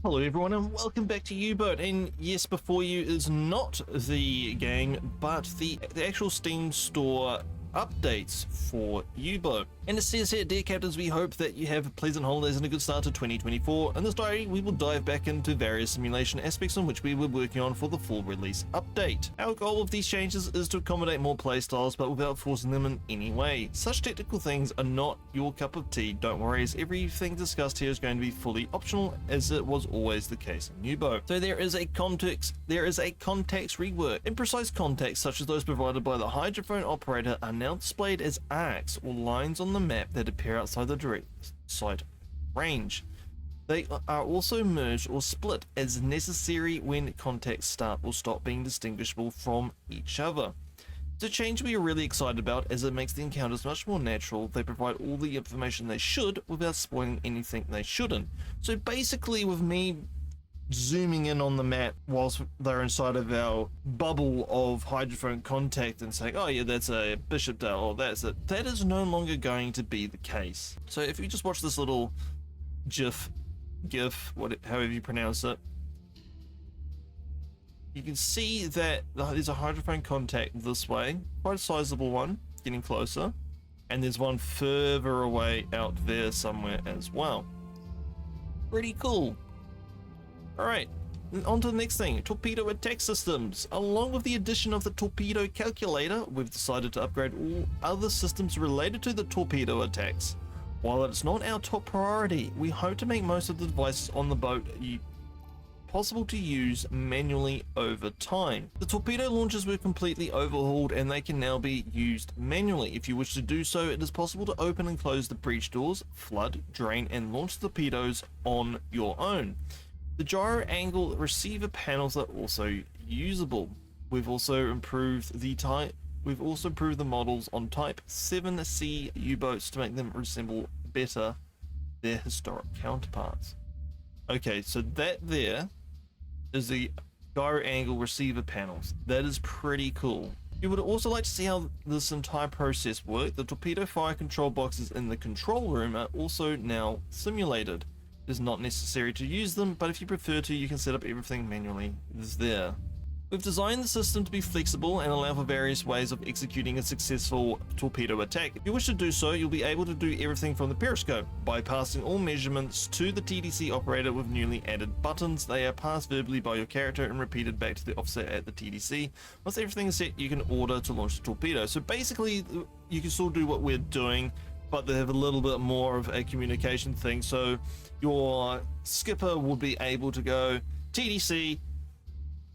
Hello everyone and welcome back to UBOAT, and yes, before you is not the gang but the actual Steam store updates for UBOAT. And it says here, dear captains, we hope that you have pleasant holidays and a good start to 2024. In this diary we will dive back into various simulation aspects on which we were working on for the full release update. Our goal of these changes is to accommodate more playstyles but without forcing them in any way. Such technical things are not your cup of tea, don't worry, as everything discussed here is going to be fully optional, as it was always the case in UBOAT. So there is a context rework. Imprecise contacts such as those provided by the hydrophone operator are now displayed as arcs or lines on the map that appear outside the direct sight range. They are also merged or split as necessary when contacts start or stop being distinguishable from each other. It's a change we are really excited about, as it makes the encounters much more natural. They provide all the information they should without spoiling anything they shouldn't. So basically, with me zooming in on the map whilst they're inside of our bubble of hydrophone contact and saying, oh yeah, that's a Bishopdale, or that's it, that is no longer going to be the case. So if you just watch this little gif, however you pronounce it, you can see that there's a hydrophone contact this way, quite a sizable one, getting closer, and there's one further away out there somewhere as well. Pretty cool. Alright, on to the next thing, torpedo attack systems. Along with the addition of the torpedo calculator, we've decided to upgrade all other systems related to the torpedo attacks. While it's not our top priority, we hope to make most of the devices on the boat possible to use manually over time. The torpedo launchers were completely overhauled and they can now be used manually. If you wish to do so, it is possible to open and close the breech doors, flood, drain, and launch torpedoes on your own. The gyro angle receiver panels are also usable. We've also improved the models on Type 7C U-boats to make them resemble better their historic counterparts. Okay, so that there is the gyro angle receiver panels. That is pretty cool. You would also like to see how this entire process worked. The torpedo fire control boxes in the control room are also now simulated. It is not necessary to use them, but if you prefer to, you can set up everything manually. It is there. We've designed the system to be flexible and allow for various ways of executing a successful torpedo attack. If you wish to do so, you'll be able to do everything from the periscope. By passing all measurements to the TDC operator with newly added buttons, they are passed verbally by your character and repeated back to the officer at the TDC. Once everything is set, you can order to launch the torpedo. So basically, you can still do what we're doing, but they have a little bit more of a communication thing. So your skipper will be able to go, TDC,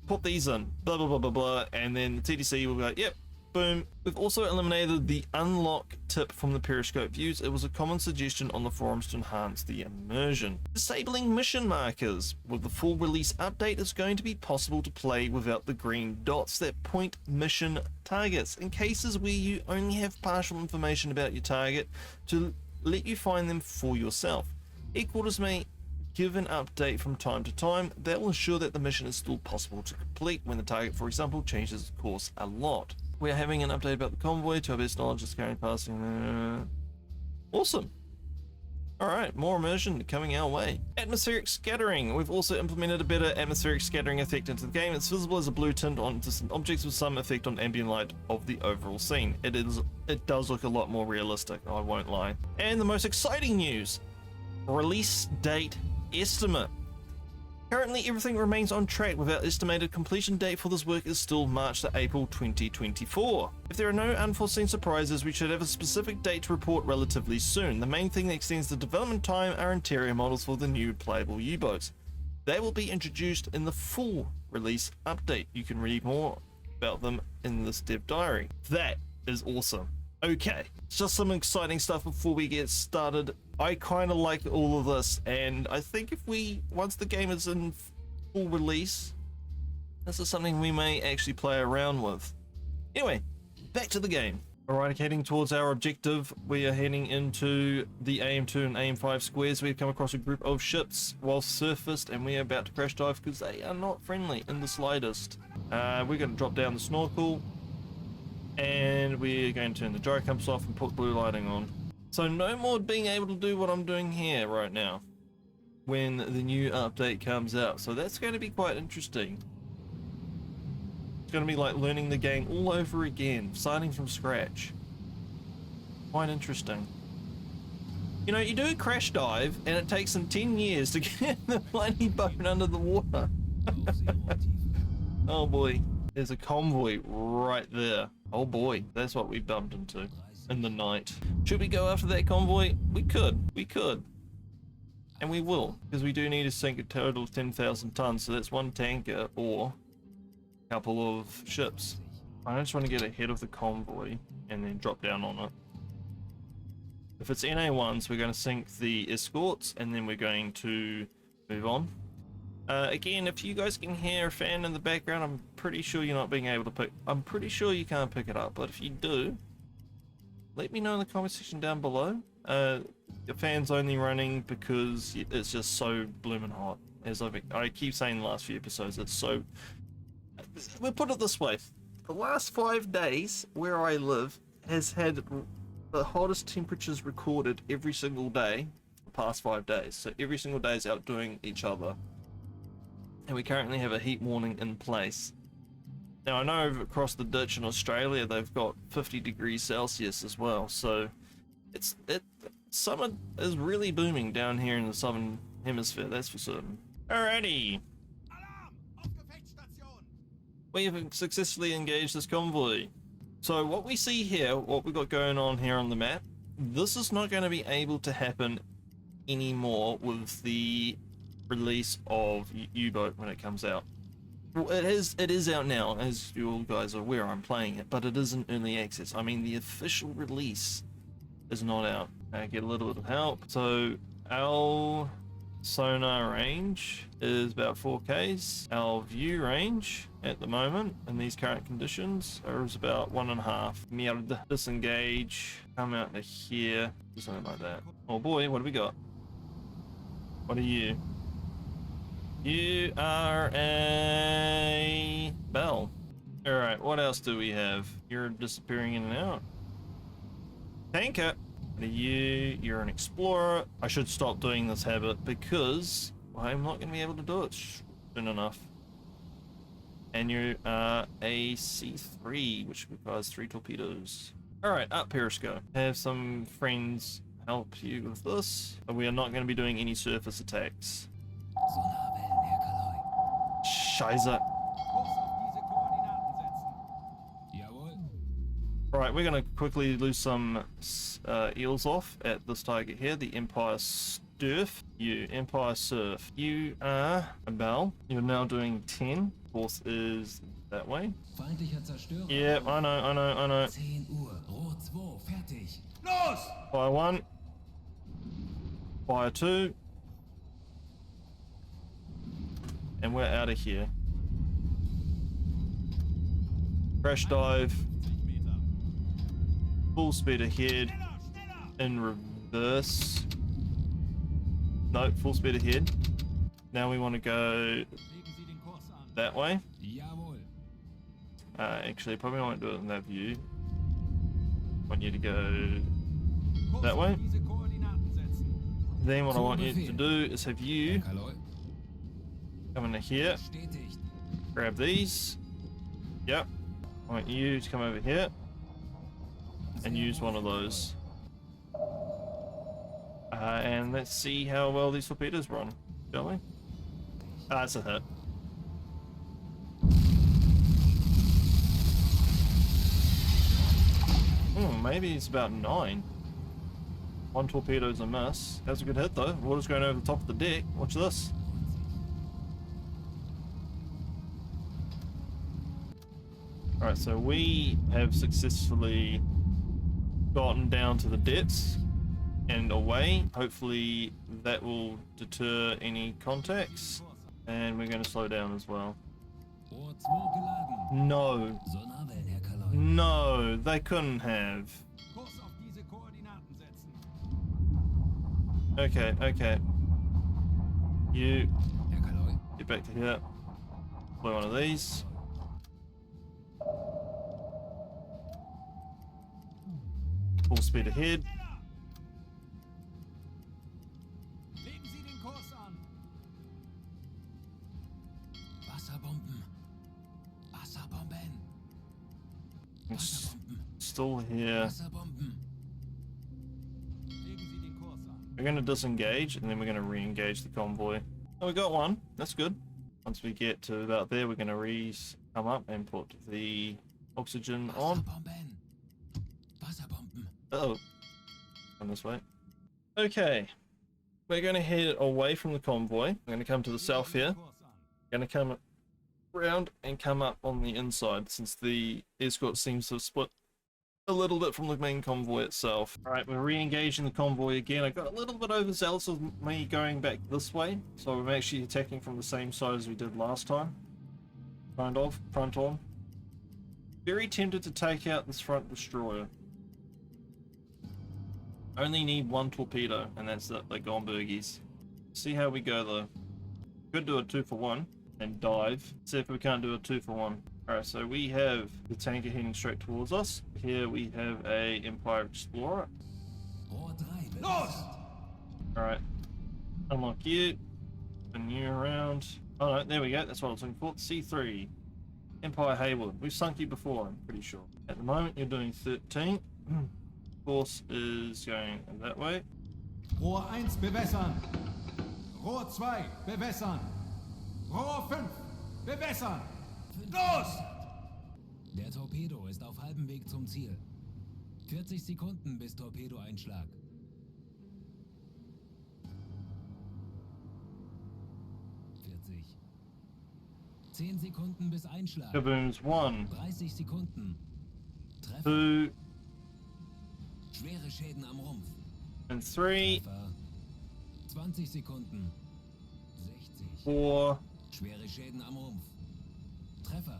put these in, blah blah blah blah blah, and then the TDC will go, yep, boom. We've also eliminated the unlock tip from the periscope views. It was a common suggestion on the forums to enhance the immersion. Disabling mission markers. With the full release update, it's going to be possible to play without the green dots that point mission targets, in cases where you only have partial information about your target, to let you find them for yourself. Headquarters may give an update from time to time that will ensure that the mission is still possible to complete when the target, for example, changes course a lot. We are having an update about the convoy. To our best knowledge, it's currently passing. Awesome. Alright, more immersion coming our way. Atmospheric scattering. We've also implemented a better atmospheric scattering effect into the game. It's visible as a blue tint on distant objects with some effect on ambient light of the overall scene. It does look a lot more realistic, I won't lie. And the most exciting news, release date estimate. Currently everything remains on track, with our estimated completion date for this work is still March to April 2024. If there are no unforeseen surprises, we should have a specific date to report relatively soon. The main thing that extends the development time are interior models for the new playable U-boats. They will be introduced in the full release update. You can read more about them in this dev diary. That is awesome. Okay, just some exciting stuff before we get started. I kind of like all of this, and I think once the game is in full release, this is something we may actually play around with. Anyway, back to the game. Alright, heading towards our objective. We are heading into the AM2 and AM5 squares. We've come across a group of ships while surfaced, and we are about to crash dive because they are not friendly in the slightest. We're going to drop down the snorkel, and we're going to turn the gyro compass off and put blue lighting on. So no more being able to do what I'm doing here right now. when the new update comes out. So that's going to be quite interesting. It's going to be like learning the game all over again, starting from scratch. Quite interesting. You know, you do a crash dive and it takes them 10 years to get the bloody boat under the water. Oh boy, there's a convoy right there. Oh boy, that's what we bumped into in the night. Should we go after that convoy? We could. And we will, because we do need to sink a total of 10,000 tons, so that's one tanker or a couple of ships. I just want to get ahead of the convoy and then drop down on it. If it's NA1s, we're going to sink the escorts and then we're going to move on. Again, if you guys can hear a fan in the background, I'm pretty sure you're not being able to pick. I'm pretty sure you can't pick it up, but if you do, let me know in the comment section down below. The fan's only running because it's just so blooming hot. As I keep saying the last few episodes, it's so. We'll put it this way: the last 5 days where I live has had the hottest temperatures recorded every single day the past 5 days. So every single day is outdoing each other. And we currently have a heat warning in place. Now I know across the ditch in Australia they've got 50 degrees Celsius as well. So summer is really booming down here in the southern hemisphere, that's for certain. Alrighty. We have successfully engaged this convoy. So what we see here, what we've got going on here on the map, this is not going to be able to happen anymore with the release of UBOAT when it comes out. Well, it is out now, as you all guys are aware. I'm playing it, but it is in early access. I mean, the official release is not out. I get a little bit of help. So our sonar range is about 4Ks. Our view range at the moment in these current conditions is about 1.5. Mierda. Disengage. Come out to here. Something like that. Oh boy, what do we got? What are you? You are a bell. Alright, what else do we have? You're disappearing in and out. Tanker. You're an explorer. I should stop doing this habit because I'm not going to be able to do it soon enough. And you are a C3, which requires 3 torpedoes. Alright, up Periscope. Have some friends help you with this. But we are not going to be doing any surface attacks. Scheiße. Alright, we're going to quickly lose some eels off at this target here, the Empire Surf. Empire Surf. You are a bell. You're now doing 10. Fourth is that way. Yeah, I know. Fire 1. Fire 2. And we're out of here. Crash dive. Full speed ahead. In reverse. No, full speed ahead. Now we want to go that way. Actually, probably won't do it in that view. I want you to go that way. Then what I want you to do is have you come into here. Grab these. Yep. I want you to come over here and use one of those. And let's see how well these torpedoes run, shall we? That's a hit. Maybe it's about 9. 1 torpedo's a miss. That's a good hit though. Water's going over the top of the deck. Watch this. Alright, so we have successfully gotten down to the depths and away. Hopefully that will deter any contacts. And we're going to slow down as well. No. No, they couldn't have. Okay. You get back to here. Play one of these. Full speed ahead. Wasserbomben. Wasserbomben. It's Wasserbomben. still here. Wasserbomben. Legen Sie den Kurs an. We're going to disengage and then we're going to re-engage the convoy. Oh, we got one. That's good. Once we get to about there, we're going to come up and put the oxygen on. Wasserbomben. Wasserbomben. Uh-oh. Come this way. Okay. We're going to head away from the convoy. We're going to come to the south here. We're going to come around and come up on the inside since the escort seems to have split a little bit from the main convoy itself. Alright, we're re-engaging the convoy again. I got a little bit overzealous of me going back this way, so I'm actually attacking from the same side as we did last time. Kind of, front on. Very tempted to take out this front destroyer. Only need one torpedo, and that's it, they're gone burgies. See how we go though. Could do a 2-for-1 and dive. See if we can't do a 2-for-1. Alright, so we have the tanker heading straight towards us. Here we have a Empire Explorer. Alright. Unlock you. Spin you around. Oh no, there we go, that's what I was looking for. C3. Empire Hayward. We've sunk you before, I'm pretty sure. At the moment you're doing 13. Course is going that way. Rohr 1 bewässern. Rohr 2 bewässern. Rohr 5 bewässern. Los! Der Torpedo ist auf halbem Weg zum Ziel. 40 Sekunden bis Torpedoeinschlag. 40. 10 Sekunden bis Einschlag. Kabooms 1, 30 Sekunden. Treffer. 2, Schwere Schäden am Rumpf. and 3, Treffer. 20 Sekunden. 60. 4. Schwere Schäden am Rumpf. Treffer.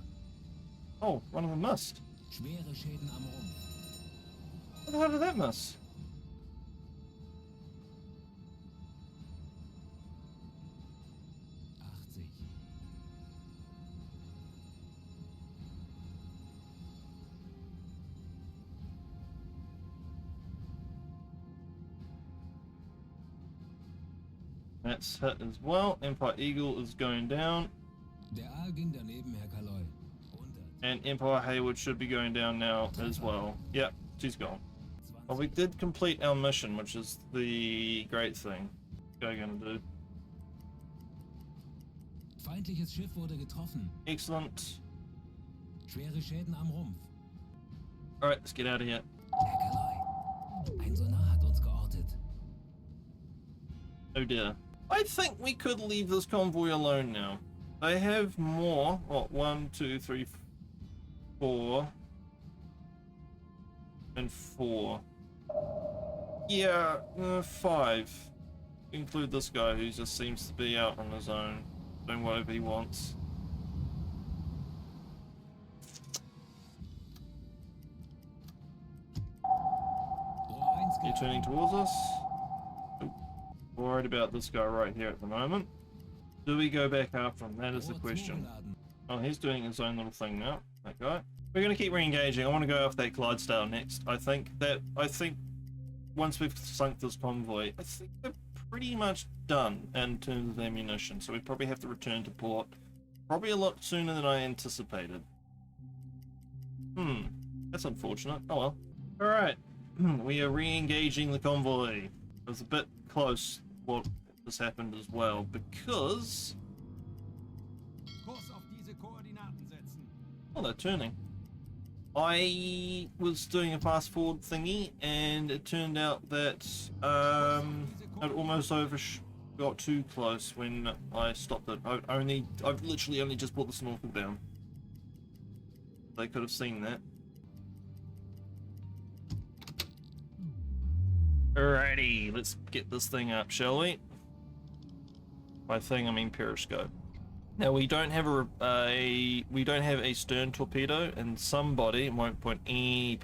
Oh, one of them missed. Schwere Schäden am Rumpf. What the hell did that miss? That's hit as well. Empire Eagle is going down. Der Aal ging daneben, Herr Kaloi. 100. And Empire Hayward should be going down now as well. Yep, she's gone. Well, we did complete our mission, which is the great thing we're going to do. Feindliches Schiff wurde getroffen. Excellent. Schwere Schäden am Rumpf. Alright, let's get out of here. Herr Kaloi, ein Sonar hat uns geortet. Oh dear. I think we could leave this convoy alone now. They have more. What? 1, 2, 3, 4. And 4. Yeah, 5. Include this guy who just seems to be out on his own, doing whatever he wants. You're turning towards us. Nope. Worried about this guy right here at the moment. Do we go back after him? That is the question. Oh, he's doing his own little thing now. That guy. We're going to keep re-engaging. I want to go off that Clydesdale next. I think once we've sunk this convoy, I think we're pretty much done in terms of ammunition. So we probably have to return to port. Probably a lot sooner than I anticipated. That's unfortunate. Oh well. Alright. We are re-engaging the convoy. It was a bit close what this happened as well, because... Kurs auf diese Koordinaten setzen. Oh, they're turning. I was doing a fast forward thingy, and it turned out that it almost got too close when I stopped it. I've literally only just brought the snorkel down. They could have seen that. Alrighty, let's get this thing up, shall we? By thing I mean periscope. Now we don't have a stern torpedo, and somebody won't point any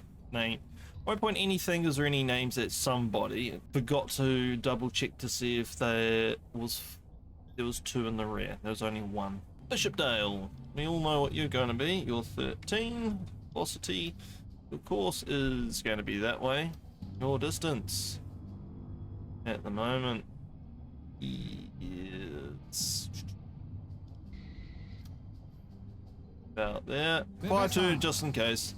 fingers or any names at somebody. Forgot to double check to see if there was 2 in the rear. There was only 1. Bishop Dale. We all know what you're going to be. You're 13. Velocity, of course, is going to be that way. Your distance at the moment is About there. Fire 2 just in case.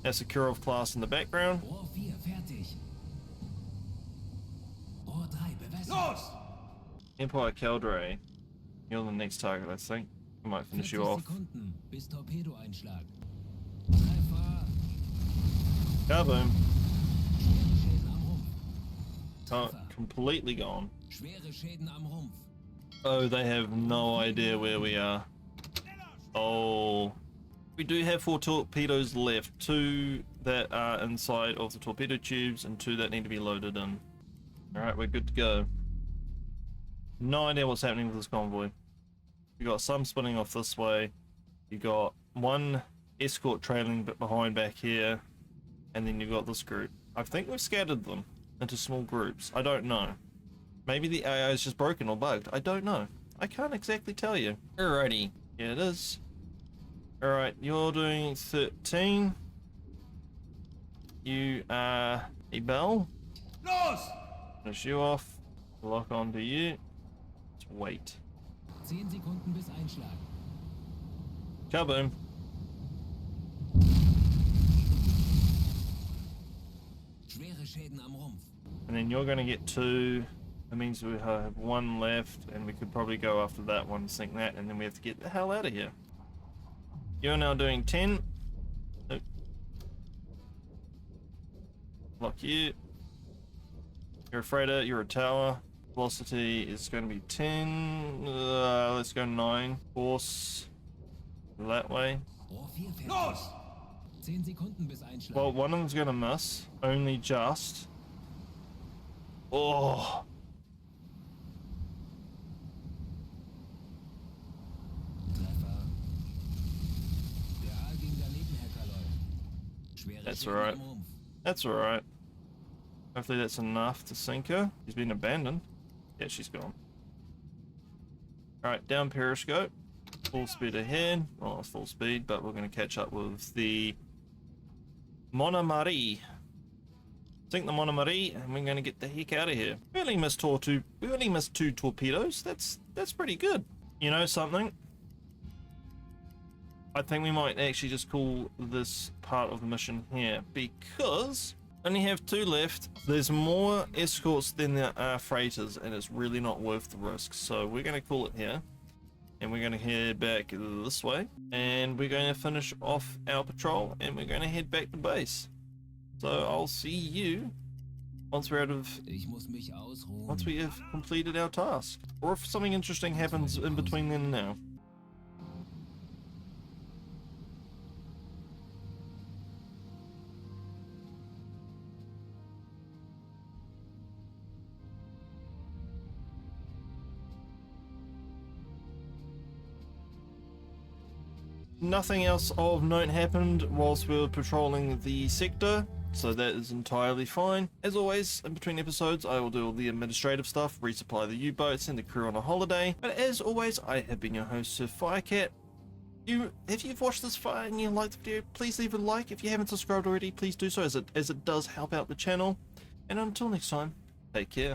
That's a Kirov class in the background. Rohr 4 fertig. Rohr 3 bewässert. Los! Empire Caldray. You're the next target, I think. I might finish 40 you off. Sekunden bis Torpedoeinschlag. Treffer. Kaboom. Schwere Schäden am Rumpf. Oh, Treffer. completely gone. Schwere Schäden am Rumpf. Oh, they have no idea where we are. Oh. We do have 4 torpedoes left. 2 that are inside of the torpedo tubes and 2 that need to be loaded in. Alright, we're good to go. No idea what's happening with this convoy. You got some spinning off this way. You got 1 escort trailing behind back here. And then you've got this group. I think we've scattered them into small groups. I don't know. Maybe the AI is just broken or bugged. I don't know. I can't exactly tell you. Alrighty. Here it is. Alright, you're doing 13. You are a bell. Los! Finish you off. Lock onto you. Let's wait. 10 Sekunden bis Einschlag. Kaboom. Schwere Schäden am Rumpf. And then you're going to get 2. That means we have 1 left, and we could probably go after that one, sink that, and then we have to get the hell out of here. You're now doing 10. Nope. Lock you. You're a freighter, you're a tower. Velocity is going to be 10. Let's go 9. Course that way. Rohr 4 fertig. Los! 10 Sekunden bis Einschlag. Well, one of them's going to miss. Only just. Oh. Treffer. Der Aal ging daneben, Herr Kaloy. Schwere That's Schäden alright. am Rumpf. That's alright. Hopefully that's enough to sink her. She's been abandoned. Yeah, she's gone. Alright, down periscope. Full speed ahead. Well, it's full speed, but we're going to catch up with the Monomarie. Sink the Monomarie, and we're going to get the heck out of here. We only missed 2 torpedoes. That's pretty good. You know something? I think we might actually just call this part of the mission here, because I only have 2 left. There's more escorts than there are freighters, and it's really not worth the risk. So we're going to call it here, and we're going to head back this way, and we're going to finish off our patrol, and we're going to head back to base. So I'll see you once we're out of Ich muss mich ausruhen. once we have completed our task, or if something interesting happens in between then and now. Nothing else of note happened whilst we were patrolling the sector, so that is entirely fine. As always, in between episodes, I will do all the administrative stuff, resupply the U-boats, send the crew on a holiday. But as always, I have been your host, SirFirecat. If you've watched this far and you liked the video, please leave a like. If you haven't subscribed already, please do so, as it does help out the channel. And until next time, take care.